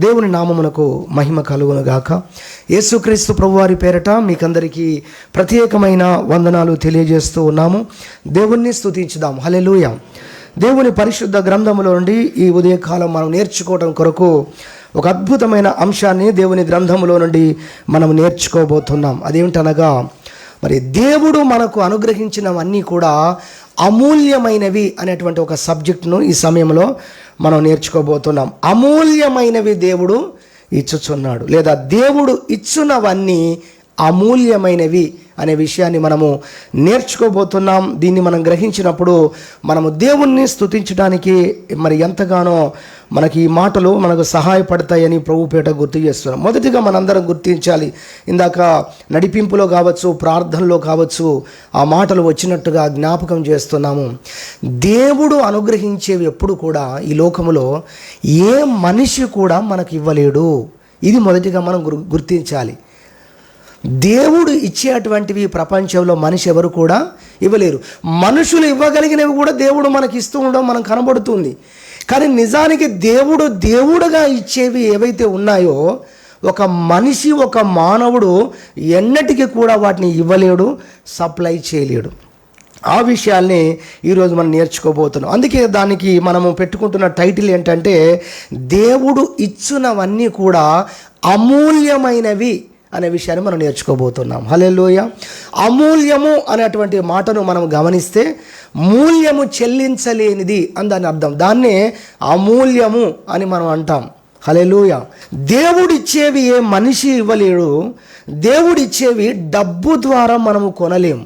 దేవుని నామమునకు మహిమ కలుగును గాక. యేసుక్రీస్తు ప్రభువారి పేరట మీకందరికీ ప్రత్యేకమైన వందనాలు తెలియజేస్తూ ఉన్నాము. దేవుణ్ణి స్తుతించుదాం. హల్లెలూయా. దేవుని పరిశుద్ధ గ్రంథములో నుండి ఈ ఉదయకాలం మనం నేర్చుకోవడం కొరకు ఒక అద్భుతమైన అంశాన్ని దేవుని గ్రంథములో నుండి మనం నేర్చుకోబోతున్నాం. అదేమిటనగా, మరి దేవుడు మనకు అనుగ్రహించినవన్నీ కూడా అమూల్యమైనవి అనేటువంటి ఒక సబ్జెక్టును ఈ సమయంలో మనం నేర్చుకోబోతున్నాం. అమూల్యమైనవి దేవుడు ఇచ్చుచున్నాడు, లేదా దేవుడు ఇచ్చున్నవన్నీ అమూల్యమైనవి అనే విషయాన్ని మనము నేర్చుకోబోతున్నాం. దీన్ని మనం గ్రహించినప్పుడు మనము దేవుణ్ణి స్తుతించడానికి మరి ఎంతగానో మనకి ఈ మాటలు మనకు సహాయపడతాయని ప్రభుపేట గుర్తు చేస్తున్నాం. మొదటిగా మనందరం గుర్తించాలి, ఇందాక నడిపింపులో కావచ్చు, ప్రార్థనలో కావచ్చు, ఆ మాటలు వచ్చినట్టుగా జ్ఞాపకం చేస్తున్నాము. దేవుడు అనుగ్రహించేవి ఎప్పుడు కూడా ఈ లోకములో ఏ మనిషి కూడా మనకు ఇవ్వలేడు. ఇది మొదటిగా మనం గుర్తించాలి. దేవుడు ఇచ్చేటువంటివి ప్రపంచంలో మనిషి ఎవరు కూడా ఇవ్వలేరు. మనుషులు ఇవ్వగలిగినవి కూడా దేవుడు మనకి ఇస్తూ ఉండడం మనకు కనబడుతుంది. కానీ నిజానికి దేవుడుగా ఇచ్చేవి ఏవైతే ఉన్నాయో ఒక మనిషి, ఒక మానవుడు ఎన్నటికీ కూడా వాటిని ఇవ్వలేడు, సప్లై చేయలేడు. ఆ విషయాల్ని ఈరోజు మనం నేర్చుకోబోతున్నాం. అందుకే దానికి మనము పెట్టుకుంటున్న టైటిల్ ఏంటంటే, దేవుడు ఇచ్చినవన్నీ కూడా అమూల్యమైనవి అనే విషయాన్ని మనం నేర్చుకోబోతున్నాం. హల్లెలూయా. అమూల్యము అనేటువంటి మాటను మనం గమనిస్తే మూల్యము చెల్లించలేనిది అని దాని అర్థం. దాన్నే అమూల్యము అని మనం అంటాం. హల్లెలూయా. దేవుడిచ్చేవి ఏ మనిషి ఇవ్వలేడు. దేవుడిచ్చేవి డబ్బు ద్వారా మనము కొనలేము,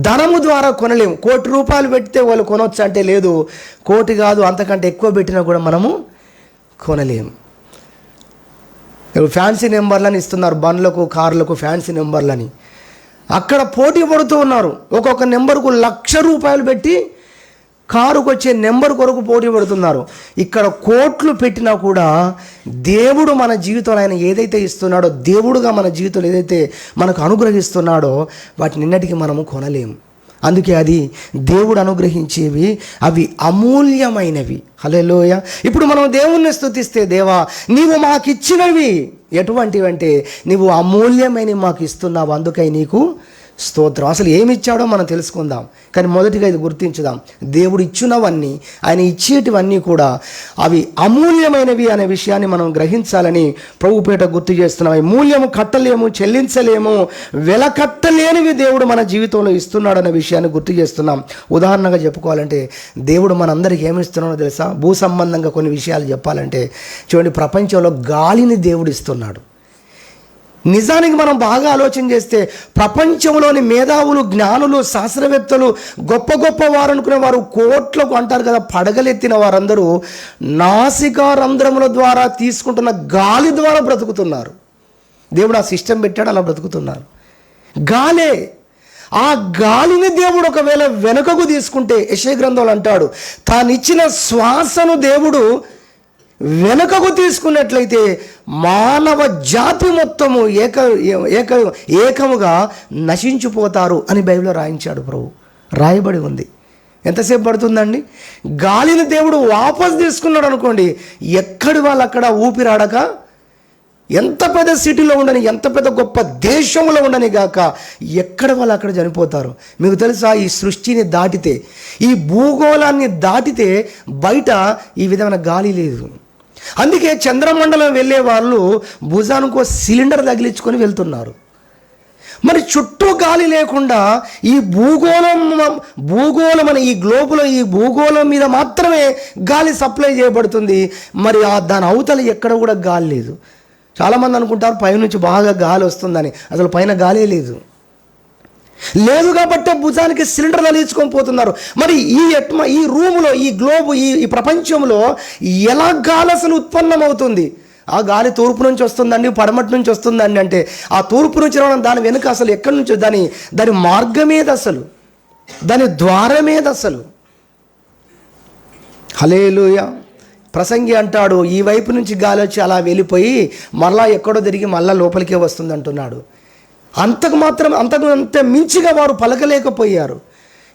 ధనము ద్వారా కొనలేము. ₹1,00,00,000 పెడితే వాళ్ళు కొనవచ్చు అంటే లేదు, 1,00,00,000 కాదు అంతకంటే ఎక్కువ పెట్టినా కూడా మనము కొనలేము. ఫ్యాన్సీ నెంబర్లని ఇస్తున్నారు, బండ్లకు, కార్లకు ఫ్యాన్సీ నెంబర్లని. అక్కడ పోటీ పడుతూ ఉన్నారు. ఒక్కొక్క నెంబర్కు ₹1,00,000 పెట్టి కారుకు వచ్చే నెంబర్ కొరకు పోటీ పడుతున్నారు. ఇక్కడ కోట్లు పెట్టినా కూడా దేవుడు మన జీవితంలో ఆయన ఏదైతే ఇస్తున్నాడో, దేవుడుగా మన జీవితంలో ఏదైతే మనకు అనుగ్రహిస్తున్నాడో వాటిని నిన్నటికి మనము కొనలేము. అందుకే అది దేవుడు అనుగ్రహించేవి అవి అమూల్యమైనవి. హల్లెలూయా. ఇప్పుడు మనం దేవుణ్ణి స్తుతిస్తే, దేవా నీవు మాకు ఇచ్చినవి ఎటువంటివి అంటే, నీవు అమూల్యమైనవి మాకు ఇస్తున్నావు, అందుకై నీకు స్తోత్రం. అసలు ఏమి ఇచ్చాడో మనం తెలుసుకుందాం. కానీ మొదటిగా ఇది గుర్తించుదాం, దేవుడు ఇచ్చినవన్నీ, ఆయన ఇచ్చేటివన్నీ కూడా అవి అమూల్యమైనవి అనే విషయాన్ని మనం గ్రహించాలని ప్రభుపేట గుర్తు చేస్తున్నాం. అవి మూల్యము కట్టలేము, చెల్లించలేము, వెలకట్టలేనివి దేవుడు మన జీవితంలో ఇస్తున్నాడు అనే విషయాన్ని గుర్తు చేస్తున్నాం. ఉదాహరణగా చెప్పుకోవాలంటే, దేవుడు మనందరికీ ఏమి ఇస్తున్నాడో తెలుసా? భూ సంబంధంగా కొన్ని విషయాలు చెప్పాలంటే చూడండి, ప్రపంచంలో గాలిని దేవుడు ఇస్తున్నాడు. నిజానికి మనం బాగా ఆలోచన చేస్తే ప్రపంచంలోని మేధావులు, జ్ఞానులు, శాస్త్రవేత్తలు, గొప్ప గొప్ప వారు అనుకునే వారు, కోట్లకు అంటారు కదా, పడగలెత్తిన వారందరూ నాసికా రంధ్రముల ద్వారా తీసుకుంటున్న గాలి ద్వారా బ్రతుకుతున్నారు. దేవుడు ఆ సిస్టమ్ పెట్టాడు, అలా బ్రతుకుతున్నారు. గాలే. ఆ గాలిని దేవుడు ఒకవేళ వెనుకకు తీసుకుంటే, యెషయా గ్రంథంలో అంటాడు, తానిచ్చిన శ్వాసను దేవుడు వెనుకకు తీసుకున్నట్లయితే మానవ జాతి మొత్తము ఏకముగా నశించిపోతారు అని బైబిల్లో రాయించాడు ప్రభు. రాయబడి ఉంది. ఎంతసేపు పడుతుందండి? గాలిని దేవుడు వాపస్ తీసుకున్నాడు అనుకోండి, ఎక్కడి వాళ్ళు అక్కడ ఊపిరాడక, ఎంత పెద్ద సిటీలో ఉండని, ఎంత పెద్ద గొప్ప దేశంలో ఉండని గాక, ఎక్కడ వాళ్ళు అక్కడ చనిపోతారు. మీకు తెలుసా, ఈ సృష్టిని దాటితే, ఈ భూగోళాన్ని దాటితే బయట ఈ విధమైన గాలి లేదు. అందుకే చంద్రమండలం వెళ్ళే వాళ్ళు భుజానికో సిలిండర్ తగిలించుకొని వెళ్తున్నారు. మరి చుట్టూ గాలి లేకుండా ఈ భూగోళం ఈ గ్లోబులో, ఈ భూగోళం మీద మాత్రమే గాలి సప్లై చేయబడుతుంది. మరి దాని అవతల ఎక్కడ కూడా గాలి లేదు. చాలామంది అనుకుంటారు పైనుంచి బాగా గాలి వస్తుందని. అసలు పైన గాలే లేదు. లేదు కాబట్టి భుజానికి సిలిండర్ తగిలించుకొని పోతున్నారు. మరి ఈ రూములో, ఈ గ్లోబు, ఈ ప్రపంచంలో ఎలా గాలి అసలు ఉత్పన్నమవుతుంది? ఆ గాలి తూర్పు నుంచి వస్తుందండి, పడమటి నుంచి వస్తుందండి అంటే, ఆ తూర్పు నుంచి రావడం దాని వెనుక అసలు ఎక్కడి నుంచి, దాని మార్గమేది, అసలు దాని ద్వారమేది అసలు? హల్లెలూయా. ప్రసంగి అంటాడు, ఈ వైపు నుంచి గాలి వచ్చి అలా వెళ్ళిపోయి మళ్ళా ఎక్కడో తిరిగి మళ్ళా లోపలికే వస్తుంది అంటున్నాడు. అంత మించిగా వారు పలకలేకపోయారు.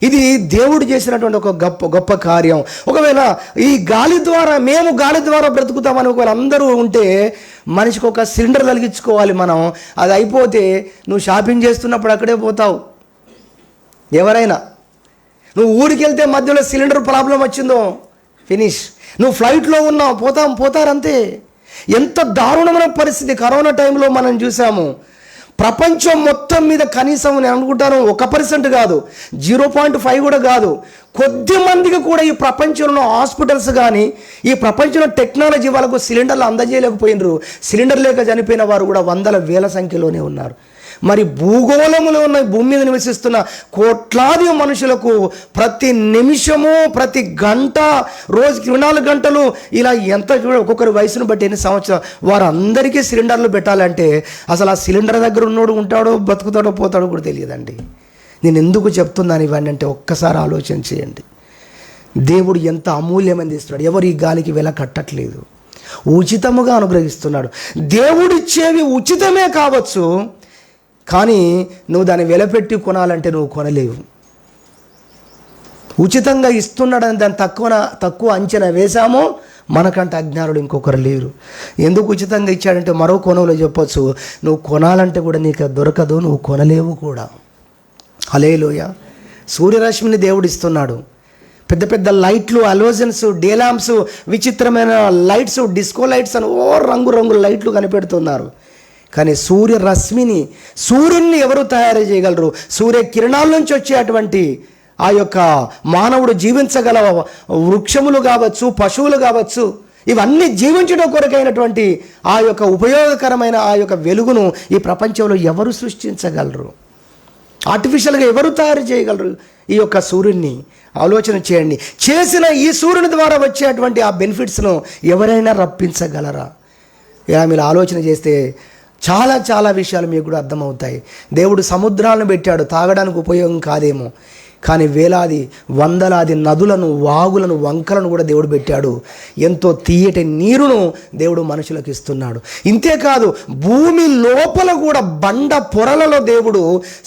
ఇది దేవుడు చేసినటువంటి ఒక గొప్ప కార్యం. ఒకవేళ ఈ గాలి ద్వారా మేము గాలి ద్వారా బ్రతుకుతామని ఒకవేళ అందరూ ఉంటే మనిషికి ఒక సిలిండర్ తగిలించుకోవాలి మనం. అది అయిపోతే నువ్వు షాపింగ్ చేస్తున్నప్పుడు అక్కడే పోతావు. ఎవరైనా నువ్వు ఊరికి వెళ్తే మధ్యలో సిలిండర్ ప్రాబ్లం వచ్చిందో ఫినిష్. నువ్వు ఫ్లైట్లో ఉన్నావు, పోతారంతే. ఎంత దారుణమైన పరిస్థితి కరోనా టైంలో మనం చూసాము. ప్రపంచం మొత్తం మీద కనీసం నేను అనుకుంటాను 1% కాదు, 0.5 కూడా కాదు, కొద్ది మందికి కూడా ఈ ప్రపంచంలో హాస్పిటల్స్ కానీ ఈ ప్రపంచంలో టెక్నాలజీ వాళ్ళకు సిలిండర్లు అందజేయలేకపోయినారు. సిలిండర్ లేక చనిపోయిన వారు కూడా వందల వేల సంఖ్యలోనే ఉన్నారు. మరి భూగోళములో ఉన్న భూమి మీద నివసిస్తున్న కోట్లాది మనుషులకు ప్రతి నిమిషము ప్రతి గంట రోజుకి 24 గంటలు ఇలా ఎంత ఒక్కొక్కరి వయసును బట్టి ఎన్ని సంవత్సరాలు వారందరికీ సిలిండర్లు పెట్టాలంటే అసలు ఆ సిలిండర్ దగ్గర ఉన్నోడు ఉంటాడో బతుకుతాడో పోతాడో కూడా తెలియదండి. నేను ఎందుకు చెప్తున్నాను ఇవన్నీ అంటే ఒక్కసారి ఆలోచన చేయండి. దేవుడు ఎంత అమూల్యమైనది ఇస్తున్నాడు. ఎవరు ఈ గాలికి వెల కట్టట్లేదు, ఉచితముగా అనుగ్రహిస్తున్నాడు. దేవుడిచ్చేవి ఉచితమే కావచ్చు, కానీ నువ్వు దాన్ని వెలపెట్టి కొనాలంటే నువ్వు కొనలేవు. ఉచితంగా ఇస్తున్నాడని దాన్ని తక్కువ అంచనా వేశామో మనకంటే అజ్ఞానుడు ఇంకొకరు లేరు. ఎందుకు ఉచితంగా ఇచ్చాడంటే మరో కోణంలో చెప్పొచ్చు, నువ్వు కొనాలంటే కూడా నీకు దొరకదు, నువ్వు కొనలేవు కూడా. హల్లెలూయా. సూర్యరశ్మిని దేవుడు ఇస్తున్నాడు. పెద్ద పెద్ద లైట్లు, అలోజన్స్, డే ల్యాంప్స్, విచిత్రమైన లైట్స్, డిస్కో లైట్స్ అని రంగురంగుల లైట్లు కనిపెడుతున్నారు. కానీ సూర్యుని ఎవరు తయారు చేయగలరు? సూర్య కిరణాల నుంచి వచ్చేటువంటి ఆ యొక్క మానవుడు జీవించగల వృక్షములు కావచ్చు, పశువులు కావచ్చు, ఇవన్నీ జీవించడం కొరకైనటువంటి ఆ యొక్క ఉపయోగకరమైన ఆ యొక్క వెలుగును ఈ ప్రపంచంలో ఎవరు సృష్టించగలరు? ఆర్టిఫిషియల్గా ఎవరు తయారు చేయగలరు ఈ యొక్క సూర్యుడిని? ఆలోచన చేయండి. చేసిన ఈ సూర్యుని ద్వారా వచ్చేటువంటి ఆ బెనిఫిట్స్ను ఎవరైనా రప్పించగలరా? ఇలా మీరు ఆలోచన చేస్తే చాలా విషయాలు మీకు కూడా అర్థమవుతాయి. దేవుడు సముద్రాలను పెట్టాడు, తాగడానికి ఉపయోగం కాదేమో, కానీ వేలాది వందలాది నదులను, వాగులను, వంకలను కూడా దేవుడు పెట్టాడు. ఎంతో తీయటి నీరును దేవుడు మనుషులకు ఇస్తున్నాడు. ఇంతేకాదు భూమి లోపల కూడా బండ పొరలలో దేవుడు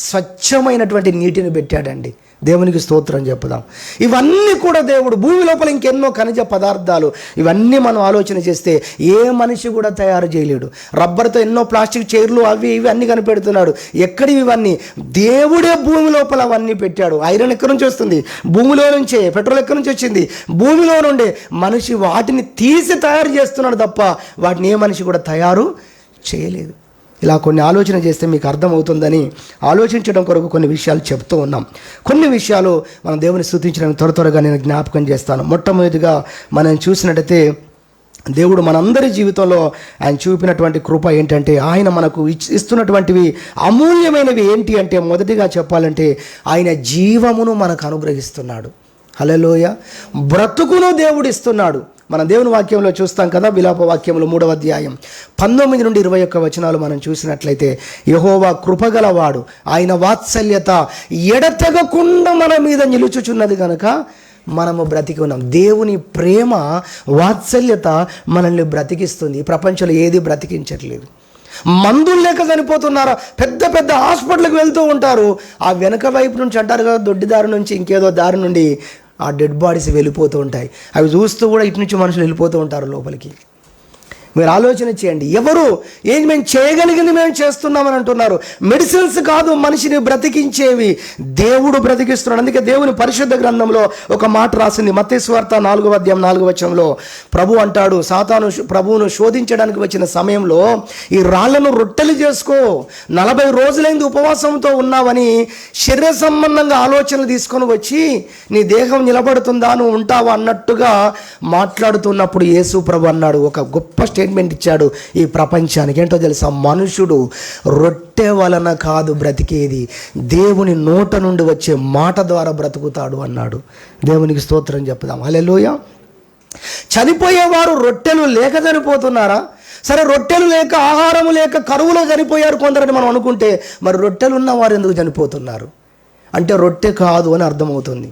స్వచ్ఛమైనటువంటి నీటిని పెట్టాడండి. దేవునికి స్తోత్రం చెప్పుదాం. ఇవన్నీ కూడా దేవుడు భూమి లోపల ఇంకెన్నో ఖనిజ పదార్థాలు, ఇవన్నీ మనం ఆలోచన చేస్తే ఏ మనిషి కూడా తయారు చేయలేడు. రబ్బర్తో ఎన్నో ప్లాస్టిక్ చైర్లు అవి ఇవి అన్నీ కనిపెడుతున్నాడు. ఎక్కడివి ఇవన్నీ? దేవుడే భూమి లోపల అవన్నీ పెట్టాడు. ఐరన్ ఎక్కడి నుంచి వస్తుంది? భూమిలో నుంచే. పెట్రోల్ ఎక్కడి నుంచి వచ్చింది? భూమిలో నుండే. మనిషి వాటిని తీసి తయారు చేస్తున్నాడు తప్ప వాటిని ఏ మనిషి కూడా తయారు చేయలేదు. ఇలా కొన్ని ఆలోచన చేస్తే మీకు అర్థమవుతుందని ఆలోచించడం కొరకు కొన్ని విషయాలు చెప్తూ ఉన్నాం. కొన్ని విషయాలు మనం దేవుని స్తుతించడానికి త్వరగా నేను జ్ఞాపకం చేస్తాను. మొట్టమొదటిగా మనం చూసినట్టయితే దేవుడు మనందరి జీవితంలో ఆయన చూపినటువంటి కృప ఏంటంటే, ఆయన మనకు ఇస్తున్నటువంటివి అమూల్యమైనవి ఏంటి అంటే, మొదటిగా చెప్పాలంటే ఆయన జీవమును మనకు అనుగ్రహిస్తున్నాడు. హల్లెలూయా. బ్రతుకును దేవుడు ఇస్తున్నాడు. మన దేవుని వాక్యంలో చూస్తాం కదా, విలాప వాక్యములు 3వ అధ్యాయం 19 నుండి 21 వచనాలు మనం చూసినట్లయితే, యెహోవా కృపగలవాడు, ఆయన వాత్సల్యత ఎడతెగకుండా మన మీద నిలుచుచున్నది కనుక మనము బ్రతికి ఉన్నాం. దేవుని ప్రేమ, వాత్సల్యత మనల్ని బ్రతికిస్తుంది. ఈ ప్రపంచంలో ఏది బ్రతికించట్లేదు. మందులు లేక చనిపోతున్నారా? పెద్ద హాస్పిటల్కి వెళ్తూ ఉంటారు. ఆ వెనక వైపు నుంచి అంటారు కదా, దొడ్డి దారి నుంచి ఇంకేదో దారి నుండి ఆ డెడ్ బాడీస్ వెళ్ళిపోతూ ఉంటాయి. అవి చూస్తూ కూడా ఇటు నుంచి మనుషులు వెళ్ళిపోతూ ఉంటారు లోపలికి. మీరు ఆలోచన చేయండి. ఎవరు ఏం మేము చేయగలిగింది మేము చేస్తున్నామని అంటున్నారు. మెడిసిన్స్ కాదు మనిషిని బ్రతికించేవి, దేవుడు బ్రతికిస్తున్నాడు. అందుకే దేవుని పరిశుద్ధ గ్రంథంలో ఒక మాట రాసింది. మత్తయి సువార్త 4వ అధ్యాయం 4వ వచనంలో ప్రభు అంటాడు, సాతాను ప్రభువును శోధించడానికి వచ్చిన సమయంలో ఈ రాళ్లను రొట్టెలు చేసుకో, 40 రోజులైంది ఉపవాసంతో ఉన్నావని శరీర సంబంధంగా ఆలోచనలు తీసుకొని వచ్చి నీ దేహం నిలబడుతుందా, నువ్వు ఉంటావా అన్నట్టుగా మాట్లాడుతున్నప్పుడు యేసు ప్రభు అన్నాడు, ఒక గొప్ప స్టేట్మెంట్ ఇచ్చాడు ఈ ప్రపంచానికి. ఏంటో తెలుసా? మనుషుడు రొట్టె వలన కాదు బ్రతికేది, దేవుని నోట నుండి వచ్చే మాట ద్వారా బ్రతుకుతాడు అన్నాడు. దేవునికి స్తోత్రం చెప్పుదాం. హల్లెలూయా. చనిపోయేవారు రొట్టెలు లేక చనిపోతున్నారా? సరే, రొట్టెలు లేక, ఆహారము లేక కరువులో చనిపోయారు కొందరని మనం అనుకుంటే, మరి రొట్టెలు ఉన్నవారు ఎందుకు చనిపోతున్నారు అంటే రొట్టె కాదు అని అర్థమవుతుంది.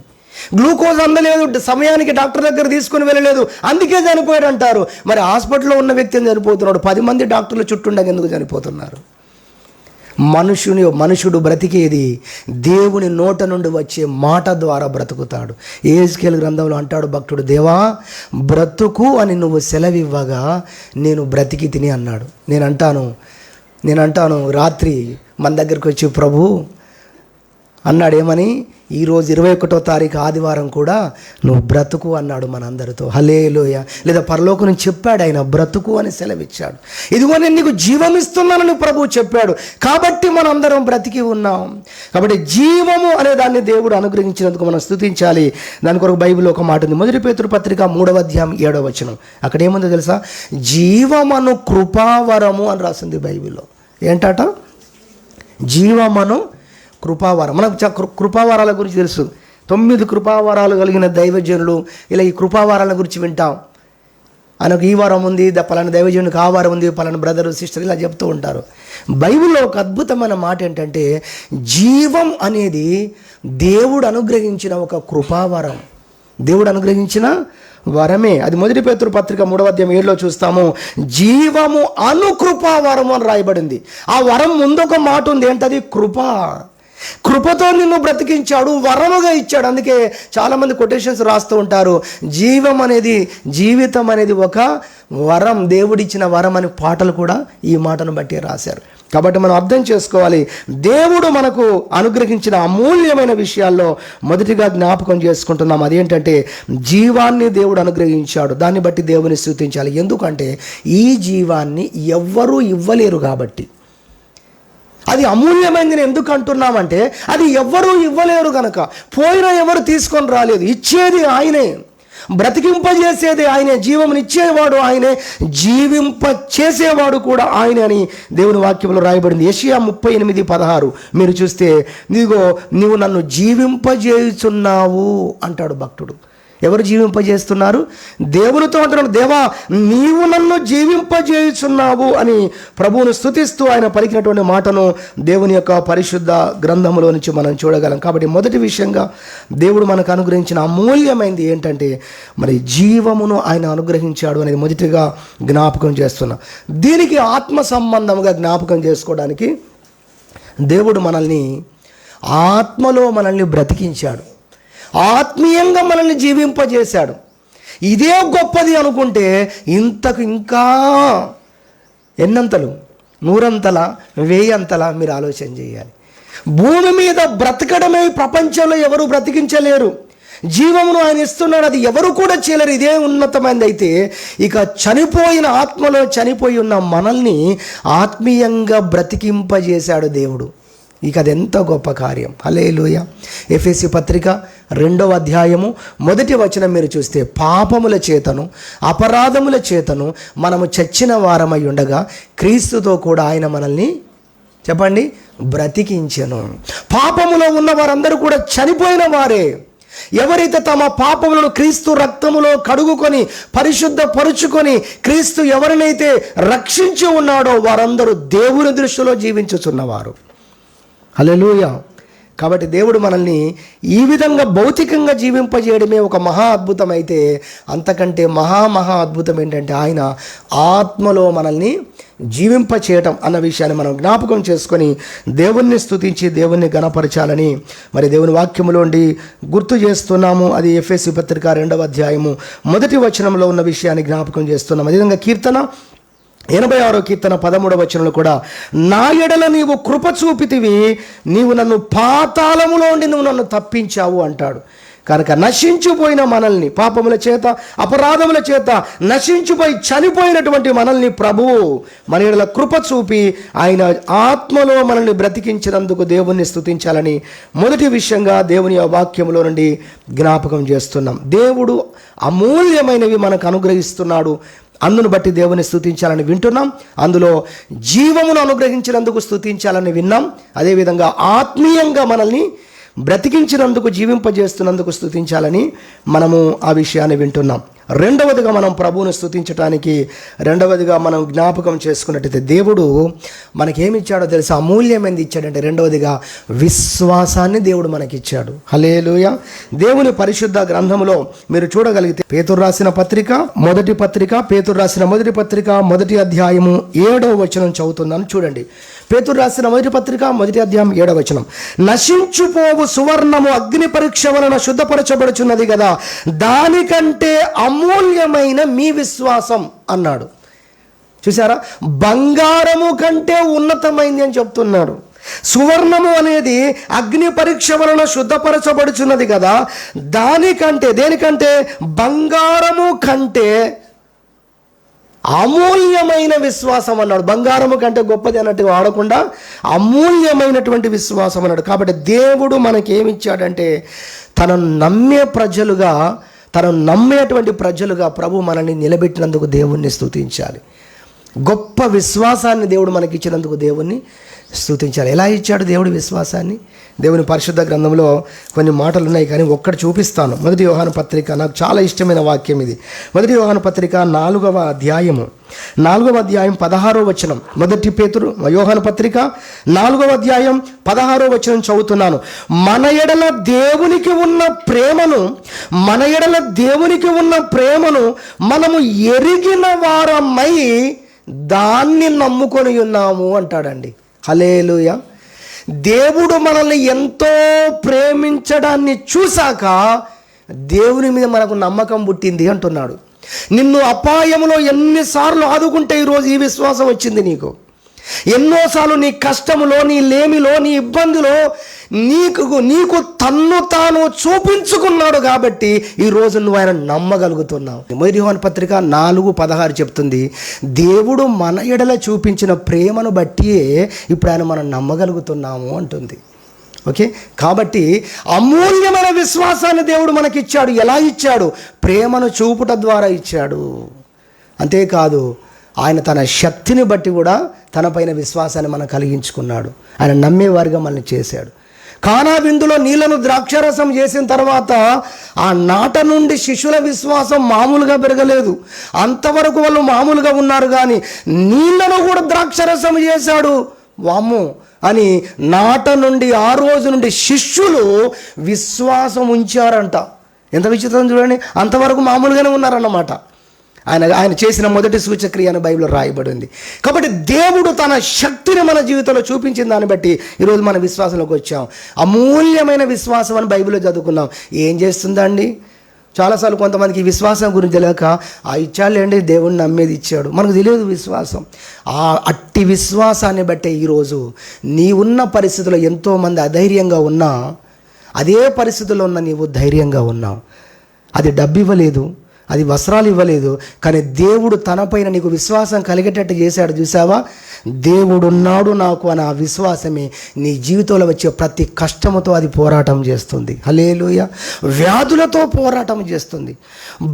గ్లూకోజ్ అందలేదు, సమయానికి డాక్టర్ దగ్గర తీసుకుని వెళ్ళలేదు, అందుకే చనిపోయాడు అంటారు. మరి హాస్పిటల్లో ఉన్న వ్యక్తి చనిపోతున్నాడు, 10 మంది డాక్టర్లు చుట్టూండగా ఎందుకు చనిపోతున్నారు? మనుషుడు బ్రతికేది దేవుని నోట నుండి వచ్చే మాట ద్వారా బ్రతుకుతాడు. యెహెజ్కేలు గ్రంథంలో అంటాడు భక్తుడు, దేవా బ్రతుకు అని నువ్వు సెలవివ్వగా నేను బ్రతికి తిని అన్నాడు. నేను అంటాను రాత్రి మన దగ్గరికి వచ్చి ప్రభు అన్నాడు ఏమని, ఈరోజు 21వ తారీఖు ఆదివారం కూడా నువ్వు బ్రతుకు అన్నాడు మనందరితో. హల్లెలూయా. లేదా పరలోకం నుంచి చెప్పాడు ఆయన, బ్రతుకు అని సెలవిచ్చాడు. ఇదిగో నేను నీకు జీవం ఇస్తున్నానని ప్రభువు చెప్పాడు. కాబట్టి మనందరం బ్రతికి ఉన్నాం. కాబట్టి జీవము అనే దాన్ని దేవుడు అనుగ్రహించినందుకు మనం స్తుతించాలి. దాని కొరకు బైబిల్లో ఒక మాట ఉంది, 1 పేతురు పత్రిక 3వ అధ్యాయం 7వ వచనం. అక్కడ ఏముందో తెలుసా, జీవమను కృపావరము అని రాసింది బైబిల్లో. ఏంటట? జీవమను కృపావరం. మనకు కృపావరాల గురించి తెలుసు. 9 కృపావరాలు కలిగిన దైవజనులు, ఇలా ఈ కృపావరాల గురించి వింటాం. ఆయనకు ఈ వారం ఉంది, పలానా దైవజనునికి ఆ వారం ఉంది, పలానా బ్రదరు సిస్టర్ ఇలా చెప్తూ ఉంటారు. బైబిల్లో ఒక అద్భుతమైన మాట ఏంటంటే, జీవం అనేది దేవుడు అనుగ్రహించిన ఒక కృపావరం, దేవుడు అనుగ్రహించిన వరమే. అది 1 పేతురు పత్రిక 3వ అధ్యాయం 7లో చూస్తాము, జీవము అను కృపావరము అని రాయబడింది. ఆ వరం ముందొక మాట ఉంది, ఏంటది? కృప. కృపతో నిన్ను బ్రతికించాడు, వరముగా ఇచ్చాడు. అందుకే చాలామంది కొటేషన్స్ రాస్తూ ఉంటారు, జీవితం అనేది ఒక వరం, దేవుడిచ్చిన వరం అని పాటలు కూడా ఈ మాటను బట్టి రాశారు. కాబట్టి మనం అర్థం చేసుకోవాలి, దేవుడు మనకు అనుగ్రహించిన అమూల్యమైన విషయాల్లో మొదటిగా జ్ఞాపకం చేసుకుంటున్నాం. అదేంటంటే జీవాన్ని దేవుడు అనుగ్రహించాడు. దాన్ని బట్టి దేవుని స్తుతించాలి. ఎందుకంటే ఈ జీవాన్ని ఎవ్వరూ ఇవ్వలేరు కాబట్టి. అది అమూల్యమైంది ఎందుకు అంటున్నామంటే, అది ఎవ్వరూ ఇవ్వలేరు కనుక. పోయినా ఎవరు తీసుకొని రాలేదు. ఇచ్చేది ఆయనే, బ్రతికింపజేసేది ఆయనే, జీవమునిచ్చేవాడు ఆయనే, జీవింప చేసేవాడు కూడా ఆయనే అని దేవుని వాక్యంలో రాయబడింది. యెషయా 38:16 మీరు చూస్తే, నీగో నీవు నన్ను జీవింపజేయుచున్నావు అంటాడు భక్తుడు. ఎవరు జీవింపజేస్తున్నారు? దేవునితో అంటున్నాడు, దేవా నీవు నన్ను జీవింపజేయుచున్నావు అని ప్రభువును స్తుతిస్తూ ఆయన పలికినటువంటి మాటను దేవుని యొక్క పరిశుద్ధ గ్రంథములో నుంచి మనం చూడగలం. కాబట్టి మొదటి విషయంగా దేవుడు మనకు అనుగ్రహించిన అమూల్యమైనది ఏంటంటే, మరి జీవమును ఆయన అనుగ్రహించాడు అనేది మొదటిగా జ్ఞాపకం చేస్తున్నాం. దీనికి ఆత్మ సంబంధంగా జ్ఞాపకం చేసుకోవడానికి దేవుడు మనల్ని ఆత్మలో మనల్ని బ్రతికించాడు, ఆత్మీయంగా మనల్ని జీవింపజేశాడు. ఇదే గొప్పది అనుకుంటే ఇంతకు ఇంకా ఎన్నంతలు, 100 1000 మీరు ఆలోచన చేయాలి. భూమి మీద బ్రతకడమే ప్రపంచంలో ఎవరు బ్రతికించలేరు. జీవమును ఆయన ఇస్తున్నాడు, అది ఎవరు కూడా చేయలేరు. ఇదే ఉన్నతమైనది. అయితే ఇక చనిపోయిన ఆత్మలో చనిపోయి ఉన్న మనల్ని ఆత్మీయంగా బ్రతికింపజేశాడు దేవుడు. ఇక అది ఎంత గొప్ప కార్యం. హల్లెలూయా. ఎఫెసీ పత్రిక 2వ అధ్యాయము 1వ వచనం మీరు చూస్తే, పాపముల చేతను అపరాధముల చేతను మనము చచ్చిన వారమై ఉండగా క్రీస్తుతో కూడా ఆయన మనల్ని చెప్పండి బ్రతికించెను. పాపములో ఉన్న వారందరూ కూడా చనిపోయిన వారే. ఎవరైతే తమ పాపములను క్రీస్తు రక్తములో కడుగుకొని పరిశుద్ధపరుచుకొని క్రీస్తు ఎవరినైతే రక్షించి ఉన్నాడో వారందరూ దేవుని దృష్టిలో జీవించుచున్నవారు. హల్లెలూయా. కాబట్టి దేవుడు మనల్ని ఈ విధంగా భౌతికంగా జీవింపజేయడమే ఒక మహా అద్భుతం. అయితే అంతకంటే మహా అద్భుతం ఏంటంటే ఆయన ఆత్మలో మనల్ని జీవింపచేయటం అన్న విషయాన్ని మనం జ్ఞాపకం చేసుకొని దేవుణ్ణి స్తుతించి దేవుణ్ణి గణపరచాలని మరి దేవుని వాక్యములోండి గుర్తు చేస్తున్నాము. అది ఎఫెసీ పత్రిక 2వ అధ్యాయము 1వ వచనంలో ఉన్న విషయాన్ని జ్ఞాపకం చేస్తున్నాం. అదేవిధంగా కీర్తన 86వ కీర్తన 13వ వచనంలో కూడా, నా ఎడల నీవు కృప చూపితివి, నీవు నన్ను పాతాళములో నుండి నువ్వు నన్ను తప్పించావు అంటాడు. కనుక నశించిపోయిన మనల్ని, పాపముల చేత అపరాధముల చేత నశించిపోయి చనిపోయినటువంటి మనల్ని ప్రభువు మన ఎడల కృప చూపి ఆయన ఆత్మలో మనల్ని బ్రతికించినందుకు దేవుణ్ణి స్తుతించాలని మొదటి విషయంగా దేవుని వాక్యంలో నుండి జ్ఞాపకం చేస్తున్నాం. దేవుడు అమూల్యమైనవి మనకు అనుగ్రహిస్తున్నాడు. అందును బట్టి దేవుని స్తుతించాలని వింటున్నాం. అందులో జీవమును అనుగ్రహించినందుకు స్తుతించాలని విన్నాం. అదేవిధంగా ఆత్మీయంగా మనల్ని బ్రతికించినందుకు, జీవింపజేస్తున్నందుకు స్తుతించాలని మనము ఆ విషయాన్ని వింటున్నాం. రెండవదిగా మనం ప్రభువును స్తుతించడానికి రెండవదిగా మనం జ్ఞాపకం చేసుకున్నట్టయితే దేవుడు మనకేమిచ్చాడో తెలుసా? అమూల్యమైనది ఇచ్చాడంటే రెండవదిగా విశ్వాసాన్ని దేవుడు మనకిచ్చాడు. హల్లెలూయా. దేవుని పరిశుద్ధ గ్రంథములో మీరు చూడగలిగితే పేతురు రాసిన పత్రిక మొదటి అధ్యాయము 7వ వచనం చదువుతున్నాను చూడండి. పేతురు రాసిన మొదటి పత్రిక 1వ అధ్యాయం 7వ వచనం. నశించుపోవు సువర్ణము అగ్ని పరీక్ష వలన శుద్ధపరచబడుచున్నది కదా, దానికంటే అమూల్యమైన మీ విశ్వాసం అన్నాడు. చూసారా, బంగారము కంటే ఉన్నతమైంది అని చెప్తున్నాడు. సువర్ణము అనేది అగ్ని పరీక్ష వలన శుద్ధపరచబడుచున్నది కదా, దేనికంటే బంగారము కంటే అమూల్యమైన విశ్వాసం అన్నాడు. బంగారము కంటే గొప్పది అన్నట్టుగా వాడకుండా అమూల్యమైనటువంటి విశ్వాసం అన్నాడు. కాబట్టి దేవుడు మనకేమిచ్చాడంటే తనను నమ్మేటువంటి ప్రజలుగా ప్రభు మనల్ని నిలబెట్టినందుకు దేవుణ్ణి స్తుతించాలి. గొప్ప విశ్వాసాన్ని దేవుడు మనకి ఇచ్చినందుకు దేవుణ్ణి స్తుతించాలి. ఎలా ఇచ్చాడు దేవుడి విశ్వాసాన్ని? దేవుని పరిశుద్ధ గ్రంథంలో కొన్ని మాటలు ఉన్నాయి, కానీ ఒక్కటి చూపిస్తాను. 1వ యోహాను పత్రిక, నాకు చాలా ఇష్టమైన వాక్యం ఇది. 1వ యోహాను పత్రిక 4వ అధ్యాయం 16వ వచనం. 1 పేతురు యోహాను పత్రిక 4వ అధ్యాయం 16వ వచనం చదువుతున్నాను. మన ఎడల దేవునికి ఉన్న ప్రేమను మనము ఎరిగిన వారమై దాన్ని నమ్ముకొని ఉన్నాము అంటాడండి. హల్లెలూయా. దేవుడు మనల్ని ఎంతో ప్రేమించడాన్ని చూశాక దేవుని మీద మనకు నమ్మకం పుట్టింది అంటున్నాడు. నిన్ను అపాయంలో ఎన్నిసార్లు ఆదుకుంటే ఈరోజు ఈ విశ్వాసం వచ్చింది నీకు. ఎన్నోసార్లు నీ కష్టములో, నీ లేమిలో, నీ ఇబ్బందిలో నీకు తన్ను తాను చూపించుకున్నాడు కాబట్టి ఈరోజు నువ్వు ఆయన నమ్మగలుగుతున్నావు. 1 యోహాను పత్రిక 4:16 చెప్తుంది, దేవుడు మన ఎడల చూపించిన ప్రేమను బట్టి ఇప్పుడు ఆయన మనం నమ్మగలుగుతున్నాము అంటుంది. ఓకే, కాబట్టి అమూల్యమైన విశ్వాసాన్ని దేవుడు మనకిచ్చాడు. ఎలా ఇచ్చాడు? ప్రేమను చూపుట ద్వారా ఇచ్చాడు. అంతేకాదు, ఆయన తన శక్తిని బట్టి కూడా తనపైన విశ్వాసాన్ని మనం కలిగించుకున్నాడు. ఆయన నమ్మేవారిగా మనల్ని చేశాడు. కానా విందులో నీళ్లను ద్రాక్షారసం చేసిన తర్వాత ఆ నాట నుండి శిష్యుల విశ్వాసం మామూలుగా పెరగలేదు. అంతవరకు వాళ్ళు మామూలుగా ఉన్నారు, కానీ నీళ్లను కూడా ద్రాక్షారసం చేశాడు వామ్ము అని నాట నుండి ఆ రోజు నుండి శిష్యులు విశ్వాసం ఉంచారంట. ఎంత విచిత్రం చూడండి, అంతవరకు మామూలుగానే ఉన్నారన్నమాట. ఆయన చేసిన మొదటి సూచక్రియ అని బైబిల్లో రాయబడింది. కాబట్టి దేవుడు తన శక్తిని మన జీవితంలో చూపించిన దాన్ని బట్టి ఈరోజు మన విశ్వాసంలోకి వచ్చాం. అమూల్యమైన విశ్వాసం అని బైబిల్లో చదువుకున్నాం. ఏం చేస్తుందండి? చాలాసార్లు కొంతమందికి విశ్వాసం గురించి తెలియక ఇచ్చాడులేండి, దేవుడిని నమ్మేది ఇచ్చాడు, మనకు తెలియదు విశ్వాసం. అట్టి విశ్వాసాన్ని బట్టే ఈరోజు నీ ఉన్న పరిస్థితుల్లో ఎంతోమంది అధైర్యంగా ఉన్నా అదే పరిస్థితుల్లో ఉన్న నీవు ధైర్యంగా ఉన్నావు. అది డబ్బు ఇవ్వలేదు, అది వస్త్రాలు ఇవ్వలేదు, కానీ దేవుడు తనపైన నీకు విశ్వాసం కలిగేటట్టు చేశాడు. చూసావా, దేవుడున్నాడు నాకు అని ఆ విశ్వాసమే నీ జీవితంలో వచ్చే ప్రతి కష్టముతో అది పోరాటం చేస్తుంది. హల్లెలూయా. వ్యాధులతో పోరాటం చేస్తుంది.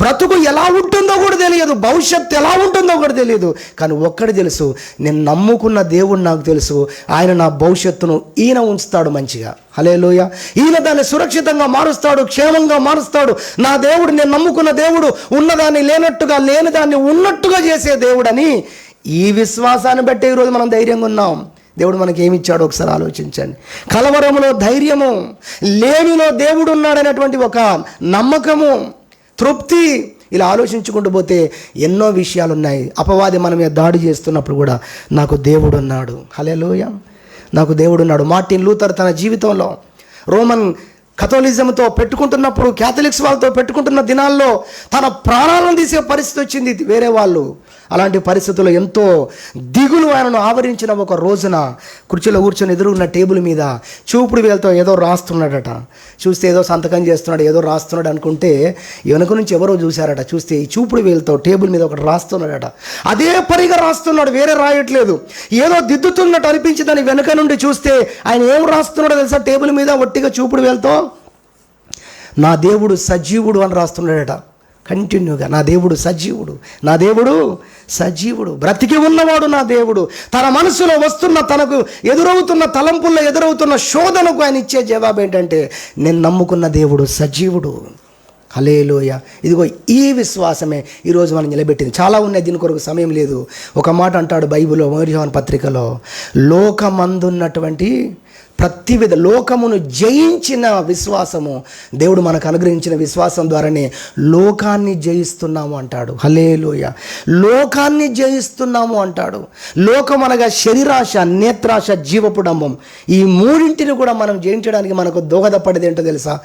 బ్రతుకు ఎలా ఉంటుందో కూడా తెలియదు, భవిష్యత్తు ఎలా ఉంటుందో కూడా తెలియదు, కానీ ఒక్కటి తెలుసు, నేను నమ్ముకున్న దేవుడు నాకు తెలుసు, ఆయన నా భవిష్యత్తును ఈయన ఉంచుతాడు మంచిగా. హల్లెలూయా. ఈయన దాన్ని సురక్షితంగా మారుస్తాడు, క్షేమంగా మారుస్తాడు. నా దేవుడు, నేను నమ్ముకున్న దేవుడు ఉన్నదాన్ని లేనట్టుగా, లేనిదాన్ని ఉన్నట్టుగా చేసే దేవుడని ఈ విశ్వాసాన్ని బట్టి ఈరోజు మనం ధైర్యంగా ఉన్నాం. దేవుడు మనకి ఏమి ఇచ్చాడో ఒకసారి ఆలోచించండి. కలవరములో ధైర్యము, లేమిలో దేవుడు ఉన్నాడనేటువంటి ఒక నమ్మకము, తృప్తి. ఇలా ఆలోచించుకుంటూ పోతే ఎన్నో విషయాలు ఉన్నాయి. అపవాది మన మీద దాడి చేస్తున్నప్పుడు కూడా నాకు దేవుడు ఉన్నాడు. హల్లెలూయా, నాకు దేవుడు ఉన్నాడు. మార్టిన్ లూథర్ తన జీవితంలో రోమన్ కథోలిజంతో పెట్టుకుంటున్నప్పుడు, క్యాథలిక్స్ వాళ్ళతో పెట్టుకుంటున్న దినాల్లో తన ప్రాణాలను తీసే పరిస్థితి వచ్చింది వేరే వాళ్ళు. అలాంటి పరిస్థితుల్లో ఎంతో దిగులు ఆయనను ఆవరించిన ఒక రోజున కుర్చీలో కూర్చొని ఎదురున్న టేబుల్ మీద చూపుడు వేలతో ఏదో రాస్తున్నాడట. చూస్తే ఏదో సంతకం చేస్తున్నాడు, ఏదో రాస్తున్నాడు అనుకుంటే వెనుక నుంచి ఎవరో చూశారట. చూస్తే ఈ చూపుడు వేలతో టేబుల్ మీద ఒకటి రాస్తున్నాడట. అదే పరిగా రాస్తున్నాడు, వేరే రాయట్లేదు. ఏదో దిద్దుతున్నట్టు అనిపించిందని వెనుక నుండి చూస్తే ఆయన ఏం రాస్తున్నాడో తెలుసా? టేబుల్ మీద ఒట్టిగా చూపుడు వేలతో నా దేవుడు సజీవుడు అని రాస్తున్నాడట. కంటిన్యూగా నా దేవుడు సజీవుడు, నా దేవుడు సజీవుడు, బ్రతికి ఉన్నవాడు నా దేవుడు. తన మనసులో వస్తున్న, తనకు ఎదురవుతున్న తలంపుల్లో ఎదురవుతున్న శోధనకు ఆయన ఇచ్చే జవాబు ఏంటంటే, నేను నమ్ముకున్న దేవుడు సజీవుడు. హల్లెలూయా. ఇదిగో ఈ విశ్వాసమే ఈరోజు మనం నిలబెట్టింది. చాలా ఉన్నాయి, దీని కొరకు సమయం లేదు. ఒక మాట అంటాడు బైబిల్లో 1 యోహాను పత్రికలో, లోకమందున్నటువంటి లోకమును జయించిన విశ్వాసము, దేవుడు మనకు అనుగ్రహించిన విశ్వాసం ద్వారానే లోకాన్ని జయిస్తున్నాము అంటాడు. హల్లెలూయా. లోకాన్ని జయిస్తున్నాము అంటాడు. లోకం అనగా శరీరాశ, నేత్రాశ, జీవపు డంబం. ఈ మూడింటిని కూడా మనం జయించడానికి మనకు దోహదపడేది ఏంటో తెలుసా?